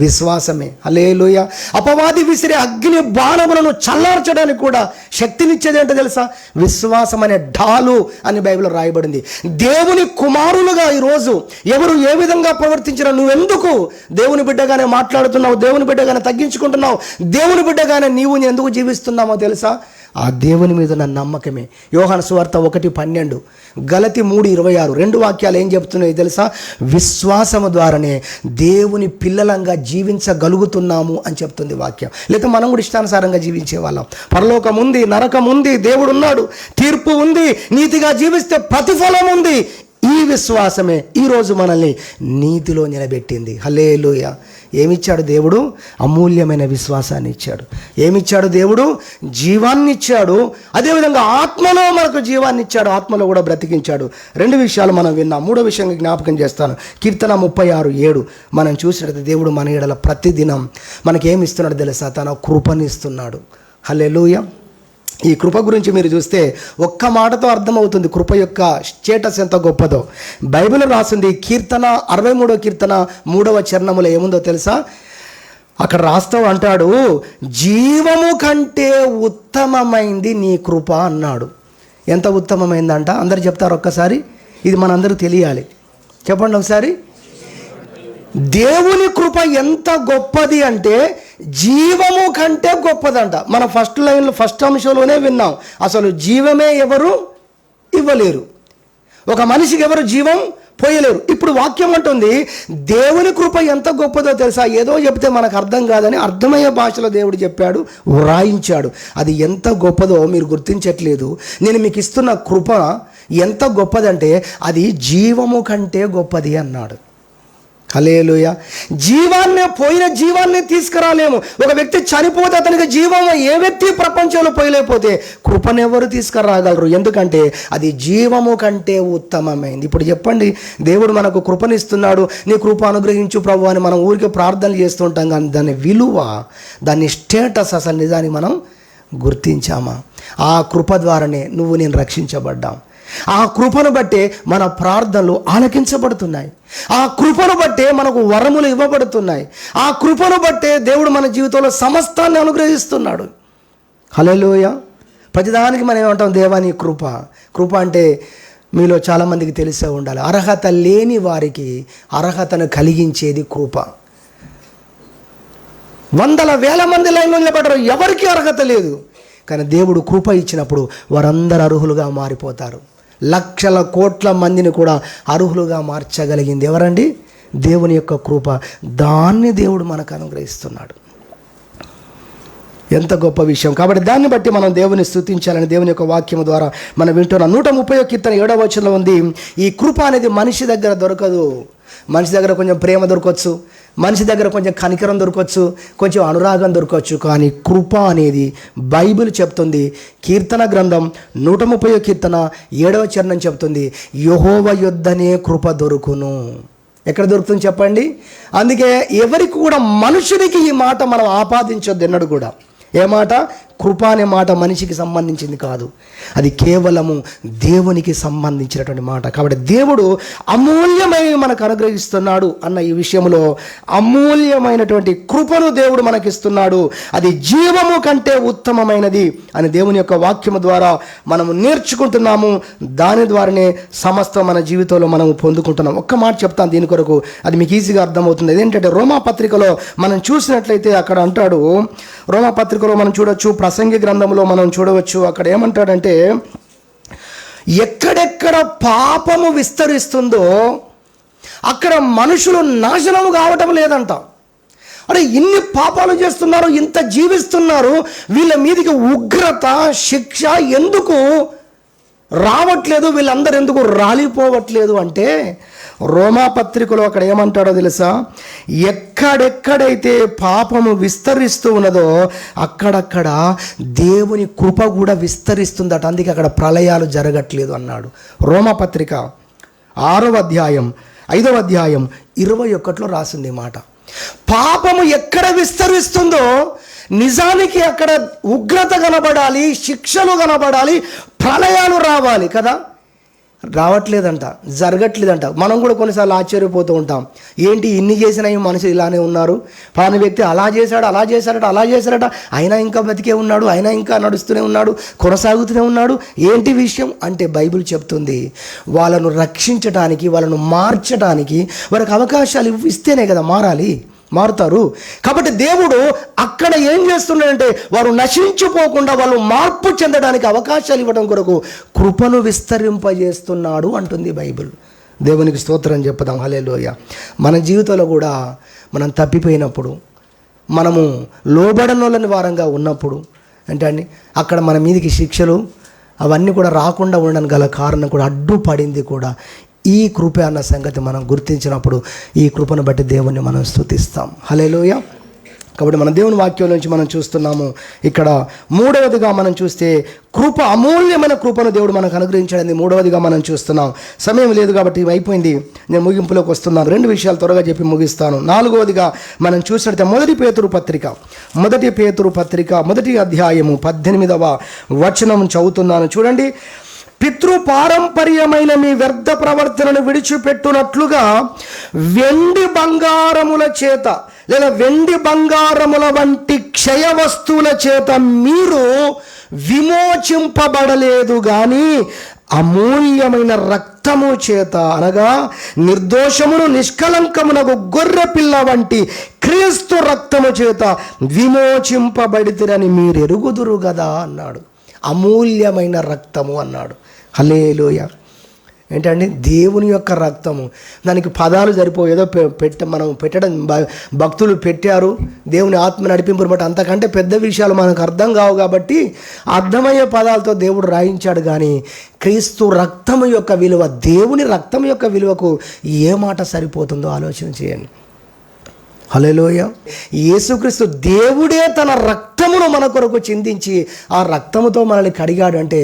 విశ్వాసమే. హల్లెలూయా. అపవాది విసిరే అగ్ని బాణములను చల్లార్చడానికి కూడా శక్తినిచ్చేది ఏంటో తెలుసా? విశ్వాసం అనే ఢాలు అని బైబిల్లో రాయబడింది. దేవుని కుమారులుగా ఈరోజు ఎవరు ఏ విధంగా ప్రవర్తించినా, నువ్వెందుకు దేవుని బిడ్డగానే మాట్లాడుతున్నావు, దేవుని బిడ్డగానే తగ్గించుకుంటున్నావు, దేవుని బిడ్డగానే నీవు ఎందుకు జీవిస్తున్నామో తెలుసా? ఆ దేవుని మీద నా నమ్మకమే. యోహాను సువార్త 1:12, గలతి 3:26 రెండు వాక్యాలు ఏం చెప్తున్నాయో తెలుసా? విశ్వాసము ద్వారానే దేవుని పిల్లలంగా జీవించగలుగుతున్నాము అని చెప్తుంది వాక్యం. లేకపోతే మనం కూడా ఇష్టానుసారంగా జీవించే వాళ్ళం. పరలోకం ఉంది, నరకం ఉంది, దేవుడు ఉన్నాడు, తీర్పు ఉంది, నీతిగా జీవిస్తే ప్రతిఫలం ఉంది. ఈ విశ్వాసమే ఈరోజు మనల్ని నీతిలో నిలబెట్టింది. హల్లెలూయా. ఏమిచ్చాడు దేవుడు? అమూల్యమైన విశ్వాసాన్ని ఇచ్చాడు. ఏమిచ్చాడు దేవుడు? జీవాన్ని ఇచ్చాడు. అదేవిధంగా ఆత్మలో మనకు జీవాన్ని ఇచ్చాడు, ఆత్మలో కూడా బ్రతికించాడు. రెండు విషయాలు మనం విన్నాం. మూడో విషయంగా జ్ఞాపకం చేస్తాను. కీర్తన 36:7 మనం చూసినట్లయితే దేవుడు మన ఎడల ప్రతిదినం మనకేమిస్తున్నాడు తెలుసా? తన కృపనిస్తున్నాడు. హల్లెలూయా. ఈ కృప గురించి మీరు చూస్తే ఒక్క మాటతో అర్థమవుతుంది కృప యొక్క స్టేటస్ ఎంత గొప్పదో. బైబిల్ రాసింది కీర్తన 63వ కీర్తన 3వ చరణములో ఏముందో తెలుసా? అక్కడ రాస్తూ అంటాడు, జీవము కంటే ఉత్తమమైంది నీ కృప అన్నాడు. ఎంత ఉత్తమమైందంట? అందరు చెప్తారు ఒక్కసారి, ఇది మనందరూ తెలియాలి. చెప్పండి ఒకసారి. దేవుని కృప ఎంత గొప్పది అంటే జీవము కంటే గొప్పదంట. మన ఫస్ట్ అంశంలోనే విన్నాం, అసలు జీవమే ఎవరు ఇవ్వలేరు, ఒక మనిషికి ఎవరు జీవం పోయలేరు. ఇప్పుడు వాక్యం అంటుంది దేవుని కృప ఎంత గొప్పదో తెలుసా? ఏదో చెప్తే మనకు అర్థం కాదని అర్థమయ్యే భాషలో దేవుడు చెప్పాడు, వ్రాయించాడు. అది ఎంత గొప్పదో మీరు గుర్తించట్లేదు. నేను మీకు ఇస్తున్న కృప ఎంత గొప్పదంటే అది జీవము కంటే గొప్పది అన్నాడు. హల్లెలూయా. పోయిన జీవాన్ని తీసుకురాలేము. ఒక వ్యక్తి చనిపోతే అతనికి జీవం ఏ వ్యక్తి ప్రపంచంలో పోయలేకపోతే కృపనెవరు తీసుకురాగలరు? ఎందుకంటే అది జీవము కంటే ఉత్తమమైంది. ఇప్పుడు చెప్పండి, దేవుడు మనకు కృపనిస్తున్నాడు, నీ కృప అనుగ్రహించు ప్రభు అని మనం ఊరికి ప్రార్థనలు చేస్తుంటాం, కానీ దాని విలువ, దాని స్టేటస్ అసలు నిజాన్ని మనం గుర్తించామా? ఆ కృప ద్వారానే నువ్వు నేను రక్షించబడ్డాం. ఆ కృపను బట్టే మన ప్రార్థనలు ఆలకించబడుతున్నాయి. ఆ కృపను బట్టే మనకు వరములు ఇవ్వబడుతున్నాయి. ఆ కృపను బట్టే దేవుడు మన జీవితంలో సమస్తాన్ని అనుగ్రహిస్తున్నాడు. హల్లెలూయా. ప్రతిదానికి మనం ఏమంటాం? దేవాని కృప. కృప అంటే మీలో చాలామందికి తెలిసే ఉండాలి, అర్హత లేని వారికి అర్హతను కలిగించేది కృప. వందల వేల మంది లైన్లో నిలబడ్డారు, ఎవరికి అర్హత లేదు, కానీ దేవుడు కృప ఇచ్చినప్పుడు వారందరూ అర్హులుగా మారిపోతారు. లక్షల కోట్ల మందిని కూడా అర్హులుగా మార్చగలిగింది ఎవరండి? దేవుని యొక్క కృప. దాన్ని దేవుడు మనకు అనుగ్రహిస్తున్నాడు. ఎంత గొప్ప విషయం. కాబట్టి దాన్ని బట్టి మనం దేవుని స్తుతించాలని దేవుని యొక్క వాక్యం ద్వారా మనం వింటున్నాం. 130వ కీర్తన 7వ వచనంలో ఉంది, ఈ కృప అనేది మనిషి దగ్గర దొరకదు. మనిషి దగ్గర కొంచెం ప్రేమ దొరకవచ్చు, మనిషి దగ్గర కొంచెం కనికరం దొరకవచ్చు, కొంచెం అనురాగం దొరకవచ్చు, కానీ కృప అనేది బైబిల్ చెప్తుంది. కీర్తన గ్రంథం 130వ కీర్తన 7వ చరణం చెప్తుంది, యెహోవా యొద్దనే కృప దొరుకును. ఎక్కడ దొరుకుతుంది చెప్పండి? అందుకే ఎవరికి కూడా, మనుషునికి ఈ మాట మనం ఆపాదించొద్దు ఎన్నడూ కూడా. ఏ మాట? కృప అనే మాట మనిషికి సంబంధించింది కాదు, అది కేవలము దేవునికి సంబంధించినటువంటి మాట. కాబట్టి దేవుడు అమూల్యమైన మనకు అనుగ్రహిస్తున్నాడు అన్న ఈ విషయంలో అమూల్యమైనటువంటి కృపను దేవుడు మనకిస్తున్నాడు. అది జీవము కంటే ఉత్తమమైనది అని దేవుని యొక్క వాక్యము ద్వారా మనము నేర్చుకుంటున్నాము. దాని ద్వారానే సమస్త మన జీవితంలో మనము పొందుకుంటున్నాం. ఒక్క మాట చెప్తాను దీని కొరకు, అది మీకు ఈజీగా అర్థమవుతుంది. అదేంటంటే రోమా పత్రికలో మనం చూసినట్లయితే అక్కడ అంటాడు, రోమా పత్రికలో మనం చూడొచ్చు, ప్రసంగి గ్రంథంలో మనం చూడవచ్చు, అక్కడ ఏమంటాడంటే, ఎక్కడెక్కడ పాపము విస్తరిస్తుందో అక్కడ మనుషులు నాశనము కావటం లేదంట. అరే ఇన్ని పాపాలు చేస్తున్నారు, ఇంత జీవిస్తున్నారు, వీళ్ళ మీదకి ఉగ్రత, శిక్ష ఎందుకు రావట్లేదు, వీళ్ళందరూ ఎందుకు రాలిపోవట్లేదు అంటే, రోమాపత్రికలో అక్కడ ఏమంటాడో తెలుసా? ఎక్కడెక్కడైతే పాపము విస్తరిస్తూ ఉన్నదో అక్కడక్కడ దేవుని కృప కూడా విస్తరిస్తుందట. అందుకే అక్కడ ప్రళయాలు జరగట్లేదు అన్నాడు. రోమాపత్రిక 6వ అధ్యాయం 5వ అధ్యాయం 21లో రాసింది మాట. పాపము ఎక్కడ విస్తరిస్తుందో నిజానికి అక్కడ ఉగ్రత కనబడాలి, శిక్షలు కనబడాలి, ప్రళయాలు రావాలి కదా. రావట్లేదంట, జరగట్లేదంట. మనం కూడా కొన్నిసార్లు ఆశ్చర్యపోతూ ఉంటాం, ఏంటి ఇన్ని చేసినా ఈ మనుషులు ఇలానే ఉన్నారు, పలానా వ్యక్తి అలా చేశాడట, అయినా ఇంకా బతికే ఉన్నాడు, అయినా ఇంకా నడుస్తూనే ఉన్నాడు, కొనసాగుతూనే ఉన్నాడు, ఏంటి విషయం అంటే బైబిల్ చెప్తుంది వాళ్ళను రక్షించడానికి, వాళ్ళను మార్చడానికి వారికి అవకాశాలు ఇస్తేనే కదా మారుతారు. కాబట్టి దేవుడు అక్కడ ఏం చేస్తున్నాడంటే వారు నశించిపోకుండా వాళ్ళు మార్పు చెందడానికి అవకాశాలు ఇవ్వడం కొరకు కృపను విస్తరింపజేస్తున్నాడు అంటుంది బైబిల్. దేవునికి స్తోత్రం చెప్పుదాం. హల్లెలూయా. మన జీవితంలో కూడా మనం తప్పిపోయినప్పుడు, మనము లోబడనోళ్ళని వారంగా ఉన్నప్పుడు అంటే అక్కడ మన మీదికి శిక్షలు అవన్నీ కూడా రాకుండా ఉండడానికి గల కారణం కూడా అడ్డుపడింది కూడా ఈ కృప అన్న సంగతి మనం గుర్తించినప్పుడు ఈ కృపను బట్టి దేవుణ్ణి మనం స్తుతిస్తాం. హల్లెలూయా. కాబట్టి మన దేవుని వాక్యం నుంచి మనం చూస్తున్నాము. ఇక్కడ 3వదిగా మనం చూస్తే కృప, అమూల్యమైన కృపను దేవుడు మనకు అనుగ్రహించడానికి 3వదిగా మనం చూస్తున్నాం. సమయం లేదు కాబట్టి అయిపోయింది, నేను ముగింపులోకి వస్తున్నాను. 2 విషయాలు త్వరగా చెప్పి ముగిస్తాను. 4వదిగా మనం చూసినట్లయితే మొదటి పేతురు పత్రిక 1వ అధ్యాయము 18వ వచనం చదువుతున్నాను. చూడండి. పితృపారంపర్యమైన మీ వ్యర్థ ప్రవర్తనను విడిచిపెట్టునట్లుగా వెండి బంగారముల చేత లేదా వెండి బంగారముల వంటి క్షయ వస్తువుల చేత మీరు విమోచింపబడలేదు గాని అమూల్యమైన రక్తము చేత, అనగా నిర్దోషమును నిష్కలంకమునకు గొర్రె పిల్ల వంటి క్రీస్తు రక్తము చేత విమోచింపబడితిరని మీరు ఎరుగుదురు కదా అన్నాడు. అమూల్యమైన రక్తము అన్నాడు. హల్లెలూయా. ఏంటండి? దేవుని యొక్క రక్తము. దానికి పదాలు సరిపోవు, ఏదో మనం పెట్టడం, భక్తులు పెట్టారు, దేవుని ఆత్మ నడిపింపును బట్టి, అంతకంటే పెద్ద విషయాలు మనకు అర్థం కావు కాబట్టి అర్థమయ్యే పదాలతో దేవుడు రాయించాడు. కానీ క్రీస్తు రక్తము యొక్క విలువ, దేవుని రక్తం యొక్క విలువకు ఏ మాట సరిపోతుందో ఆలోచన చేయండి. హల్లెలూయా. యేసుక్రీస్తు దేవుడే తన రక్తమును మన కొరకు చిందించి ఆ రక్తముతో మనల్ని కడిగాడు అంటే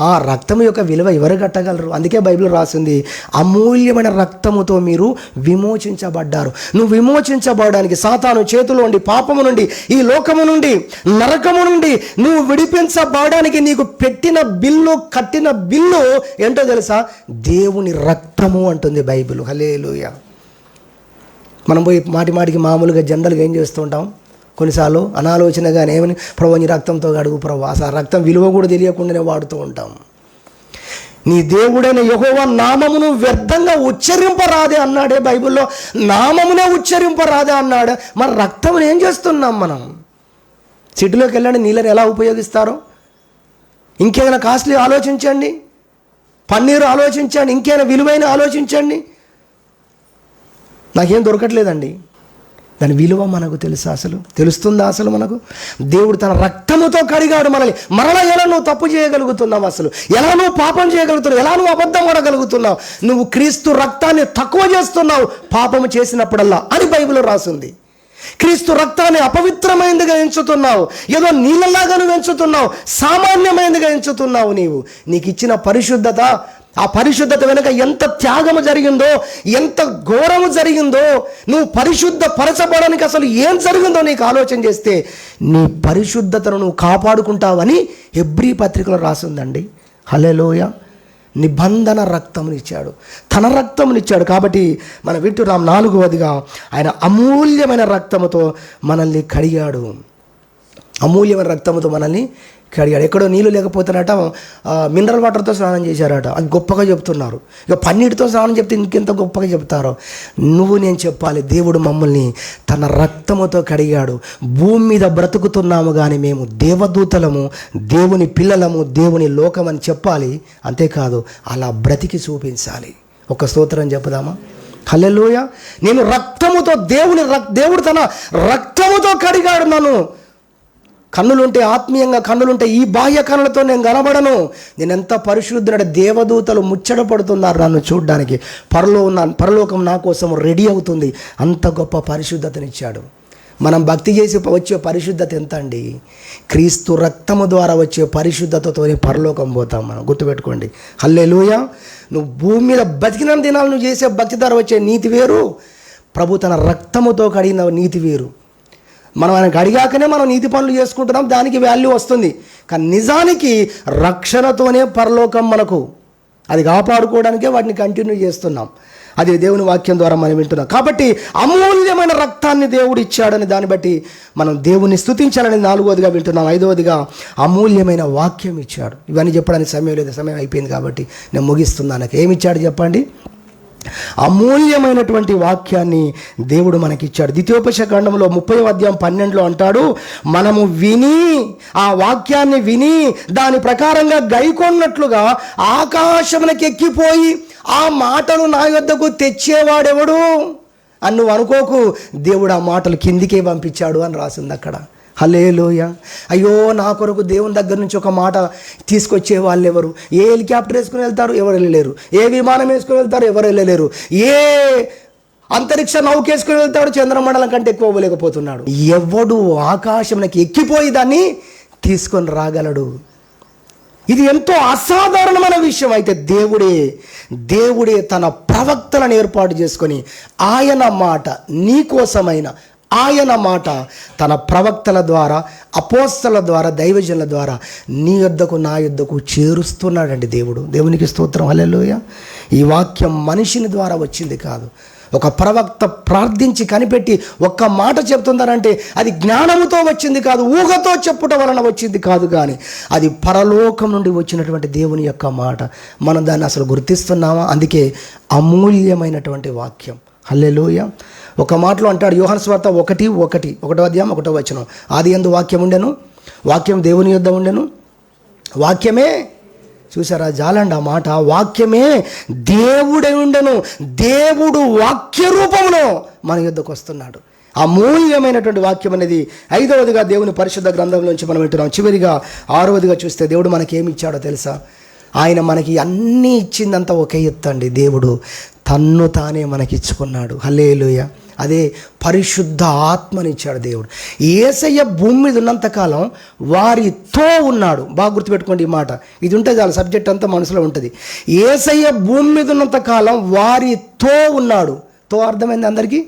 ఆ రక్తము యొక్క విలువ ఎవరు కట్టగలరు? అందుకే బైబిల్ రాసింది, అమూల్యమైన రక్తముతో మీరు విమోచించబడ్డారు. నువ్వు విమోచించబడడానికి, సాతాను చేతుల నుండి, పాపము నుండి, ఈ లోకము నుండి, నరకము నుండి నువ్వు విడిపించబడడానికి నీకు కట్టిన బిల్లు ఏంటో తెలుసా? దేవుని రక్తము అంటుంది బైబిల్. హల్లెలూయా. మనం పోయి మాటికి మామూలుగా జనరల్గా ఏం చేస్తూ ఉంటాం, కొన్నిసార్లు అనాలోచనగానే ఏమని, ప్రభు నీ రక్తంతో అడుగు ప్రభు, అసలు ఆ రక్తం విలువ కూడా తెలియకుండానే వాడుతూ ఉంటాం. నీ దేవుడైన యెహోవా నామమును వ్యర్థంగా ఉచ్చరింపరాదే అన్నాడే బైబిల్లో. నామమునే ఉచ్చరింపరాదే అన్నాడు. మరి రక్తమును ఏం చేస్తున్నాం మనం? సిటీలోకి వెళ్ళండి, నీళ్ళని ఎలా ఉపయోగిస్తారో, ఇంకేమైనా కాస్ట్లీ ఆలోచించండి, పన్నీరు ఆలోచించండి, ఇంకేమైనా విలువైన ఆలోచించండి. నాకేం దొరకట్లేదండి. దాని విలువ మనకు తెలుస్తుందా అసలు మనకు? దేవుడు తన రక్తముతో కడిగాడు మనల్ని. మరలా ఎలా నువ్వు తప్పు చేయగలుగుతున్నావు? అసలు ఎలా నువ్వు పాపం చేయగలుగుతున్నావు? ఎలా నువ్వు అబద్ధం పడగలుగుతున్నావు? నువ్వు క్రీస్తు రక్తాన్ని తక్కువ చేస్తున్నావు పాపము చేసినప్పుడల్లా అని బైబిల్లో రాసింది. క్రీస్తు రక్తాన్ని అపవిత్రమైనదిగా ఎంచుతున్నావు, ఏదో నీళ్ళలాగా నువ్వు ఎంచుతున్నావు, సామాన్యమైనదిగా ఎంచుతున్నావు. నీకు ఇచ్చిన పరిశుద్ధత, ఆ పరిశుద్ధత వెనుక ఎంత త్యాగము జరిగిందో, ఎంత ఘోరము జరిగిందో, నువ్వు పరిశుద్ధ పరచబడడానికి అసలు ఏం జరిగిందో నీకు ఆలోచన చేస్తే నీ పరిశుద్ధతను నువ్వు కాపాడుకుంటావని హెబ్రీ పత్రికలో రాసిందండి. హల్లెలూయా. నిబంధన రక్తమునిచ్చాడు, తన రక్తమునిచ్చాడు. కాబట్టి మన వింటున్నాం 4వదిగా ఆయన అమూల్యమైన రక్తముతో మనల్ని కడిగాడు. అమూల్యమైన రక్తముతో మనల్ని కడిగాడు. ఎక్కడో నీళ్ళు లేకపోతేనట మినరల్ వాటర్తో స్నానం చేశారట, అది గొప్పగా చెప్తున్నారు. ఇక పన్నీటితో స్నానం చెప్తే ఇంకెంత గొప్పగా చెప్తారో. నేను చెప్పాలి, దేవుడు మమ్మల్ని తన రక్తముతో కడిగాడు. భూమి మీద బ్రతుకుతున్నాము కానీ మేము దేవదూతలము, దేవుని పిల్లలము, దేవుని లోకమని చెప్పాలి. అంతేకాదు అలా బ్రతికి చూపించాలి. ఒక స్తోత్రం చెప్పుదామా? హల్లెలూయా. నేను రక్తముతో, దేవుడు తన రక్తముతో కడిగాడు నన్ను. కన్నులుంటే, ఆత్మీయంగా కన్నులుంటే, ఈ బాహ్య కన్నులతో నేను కనబడను. నేను ఎంత పరిశుద్ధుడ, దేవదూతలు ముచ్చట పడుతున్నారు నన్ను చూడడానికి. పరలోకం నా కోసం రెడీ అవుతుంది. అంత గొప్ప పరిశుద్ధతనిచ్చాడు. మనం భక్తి చేసి వచ్చే పరిశుద్ధత ఎంత అండి? క్రీస్తు రక్తము ద్వారా వచ్చే పరిశుద్ధతతోనే పరలోకం పోతాం మనం, గుర్తుపెట్టుకోండి. హల్లెలూయా. నువ్వు భూమి మీద బతికిన దినాలు నువ్వు చేసే భక్తి ద్వారా వచ్చే నీతి వేరు, ప్రభు తన రక్తముతో కడిగిన నీతి వేరు. మనం ఆయనకు అడిగాకనే మనం నీతి పనులు చేసుకుంటున్నాం, దానికి వాల్యూ వస్తుంది. కానీ నిజానికి రక్షణతోనే పరలోకం మనకు, అది కాపాడుకోవడానికే వాటిని కంటిన్యూ చేస్తున్నాం. అది దేవుని వాక్యం ద్వారా మనం వింటున్నాం. కాబట్టి అమూల్యమైన రక్తాన్ని దేవుడు ఇచ్చాడని దాన్ని బట్టి మనం దేవుని స్తుతించాలని 4వదిగా వింటున్నాం. 5వదిగా అమూల్యమైన వాక్యం ఇచ్చాడు. ఇవన్నీ చెప్పడానికి సమయం లేదు, సమయం అయిపోయింది కాబట్టి నేను ముగిస్తున్నాను. ఏమి ఇచ్చాడు చెప్పండి? అమూల్యమైనటువంటి వాక్యాన్ని దేవుడు మనకిచ్చాడు. ద్వితీయోపదేశకాండంలో 30వ అధ్యాయం 12లో అంటాడు, మనము విని ఆ వాక్యాన్ని విని దాని ప్రకారంగా గైకొన్నట్లుగా ఆకాశమునకు ఎక్కిపోయి ఆ మాటలు నా యొద్దకు తెచ్చేవాడెవడు అని నువ్వు అనుకోకు. దేవుడు ఆ మాటలు కిందికే పంపించాడు అని రాసింది అక్కడ. హల్లెలూయా. అయ్యో, నా కొరకు దేవుని దగ్గర నుంచి ఒక మాట తీసుకొచ్చే వాళ్ళు ఎవరు? ఏ హెలికాప్టర్ వేసుకుని వెళ్తారు? ఎవరు వెళ్ళలేరు. ఏ విమానం వేసుకుని వెళ్తారు? ఎవరు వెళ్ళలేరు. ఏ అంతరిక్ష నౌక వేసుకుని వెళ్తాడు? చంద్రమండలం కంటే ఎక్కువ పోలేకపోతున్నాడు. ఎవడు ఆకాశంలోకి ఎక్కిపోయి దాన్ని తీసుకొని రాగలడు? ఇది ఎంతో అసాధారణమైన విషయం. అయితే దేవుడే తన ప్రవక్తలను ఏర్పాటు చేసుకొని ఆయన మాట, నీకోసమైన ఆయన మాట తన ప్రవక్తల ద్వారా, అపోస్తల ద్వారా, దైవజనుల ద్వారా నీ యొద్దకు నా యొద్దకు చేరుస్తున్నాడండి దేవుడు. దేవునికి స్తోత్రం. హల్లెలూయా. ఈ వాక్యం మనిషిని ద్వారా వచ్చింది కాదు. ఒక ప్రవక్త ప్రార్థించి కనిపెట్టి ఒక్క మాట చెప్తుందనంటే అది జ్ఞానముతో వచ్చింది కాదు, ఊహతో చెప్పుట వలన వచ్చింది కాదు, కానీ అది పరలోకం నుండి వచ్చినటువంటి దేవుని యొక్క మాట. మనం దాన్ని అసలు గుర్తిస్తున్నామా? అందుకే అమూల్యమైనటువంటి వాక్యం. హల్లెలూయా. ఒక మాటలో అంటాడు, యోహాను సువార్త 1:1 అధ్యాయం 1వ వచనం, ఆదియందు వాక్యం ఉండెను, వాక్యం దేవుని యొద్ద ఉండెను, వాక్యమే, చూసారా, జాలండి ఆ మాట, వాక్యమే దేవుడై ఉండెను, దేవుడు వాక్య రూపంలో మన యొద్దకు వస్తున్నాడు. అమూల్యమైనటువంటి వాక్యం అనేది 5వదిగా దేవుని పరిశుద్ధ గ్రంథంలోంచి మనం వింటున్నాం. చివరిగా 6వదిగా చూస్తే దేవుడు మనకి ఏమి ఇచ్చాడో తెలుసా? ఆయన మనకి అన్నీ ఇచ్చిందంతా ఒకే ఎత్తు అండి. దేవుడు తన్ను తానే మనకిచ్చుకున్నాడు. హల్లెలూయా. అదే పరిశుద్ధ ఆత్మనిచ్చాడు దేవుడు. యేసయ్య భూమి మీద ఉన్నంతకాలం వారితో ఉన్నాడు. బాగా గుర్తుపెట్టుకోండి ఈ మాట, ఇది ఉంటే చాలు, సబ్జెక్ట్ అంతా మనసులో ఉంటుంది. యేసయ్య భూమి మీద ఉన్నంతకాలం వారితో ఉన్నాడు. తో అర్థమైంది అందరికీ?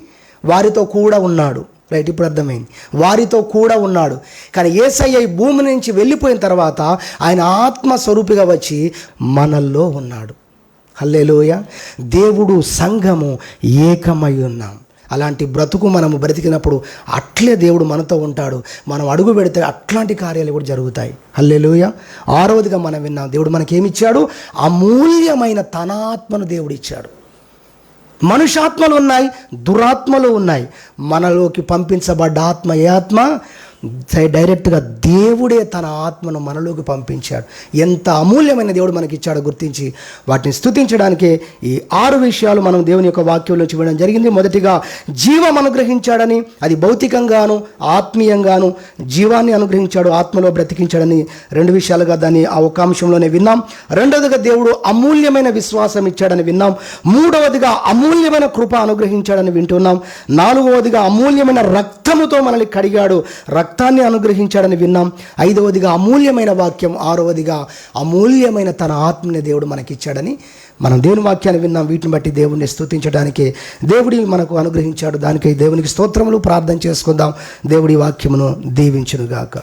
వారితో కూడా ఉన్నాడు. రైట్, ఇప్పుడు అర్థమైంది. వారితో కూడా ఉన్నాడు. కానీ యేసయ్య ఈ భూమి నుంచి వెళ్ళిపోయిన తర్వాత ఆయన ఆత్మస్వరూపిగా వచ్చి మనల్లో ఉన్నాడు. హల్లెలూయా. దేవుడు సంఘము ఏకమై ఉన్నాం. అలాంటి బ్రతుకు మనము బ్రతికినప్పుడు అట్లే దేవుడు మనతో ఉంటాడు. మనం అడుగు పెడితే అట్లాంటి కార్యాలు కూడా జరుగుతాయి. హల్లెలూయా. 6వదిగా మనం విన్నాం, దేవుడు మనకేమిచ్చాడు? అమూల్యమైన తన ఆత్మను దేవుడు ఇచ్చాడు. మనుష్యాత్మలు ఉన్నాయి, దురాత్మలు ఉన్నాయి. మనలోకి పంపించబడ్డ ఆత్మ ఏ ఆత్మ? డైరెక్ట్గా దేవుడే తన ఆత్మను మనలోకి పంపించాడు. ఎంత అమూల్యమైన దేవుడు మనకి ఇచ్చాడో గుర్తించి వాటిని స్తుతించడానికే ఈ 6 విషయాలు మనం దేవుని యొక్క వాక్యంలో చూడడం జరిగింది. మొదటిగా జీవం అనుగ్రహించాడని, అది భౌతికంగాను ఆత్మీయంగాను జీవాన్ని అనుగ్రహించాడు, ఆత్మలో బ్రతికించాడని 2 విషయాలుగా దాన్ని ఆ ఒక్క అంశంలోనే విన్నాం. 2వదిగా దేవుడు అమూల్యమైన విశ్వాసం ఇచ్చాడని విన్నాం. 3వదిగా అమూల్యమైన కృప అనుగ్రహించాడని వింటున్నాం. 4వదిగా అమూల్యమైన రక్తముతో మనల్ని కడిగాడు, రక్తాన్ని అనుగ్రహించాడని విన్నాం. 5వదిగా అమూల్యమైన వాక్యం. 6వదిగా అమూల్యమైన తన ఆత్మని దేవుడు మనకిచ్చాడని మనం దేవుని వాక్యాన్ని విన్నాం. వీటిని బట్టి దేవుణ్ణి స్తుతించడానికే దేవుడి మనకు అనుగ్రహించాడు. దానికై దేవునికి స్తోత్రములు. ప్రార్థన చేసుకుందాం. దేవుడి వాక్యమును దీవించునుగాక.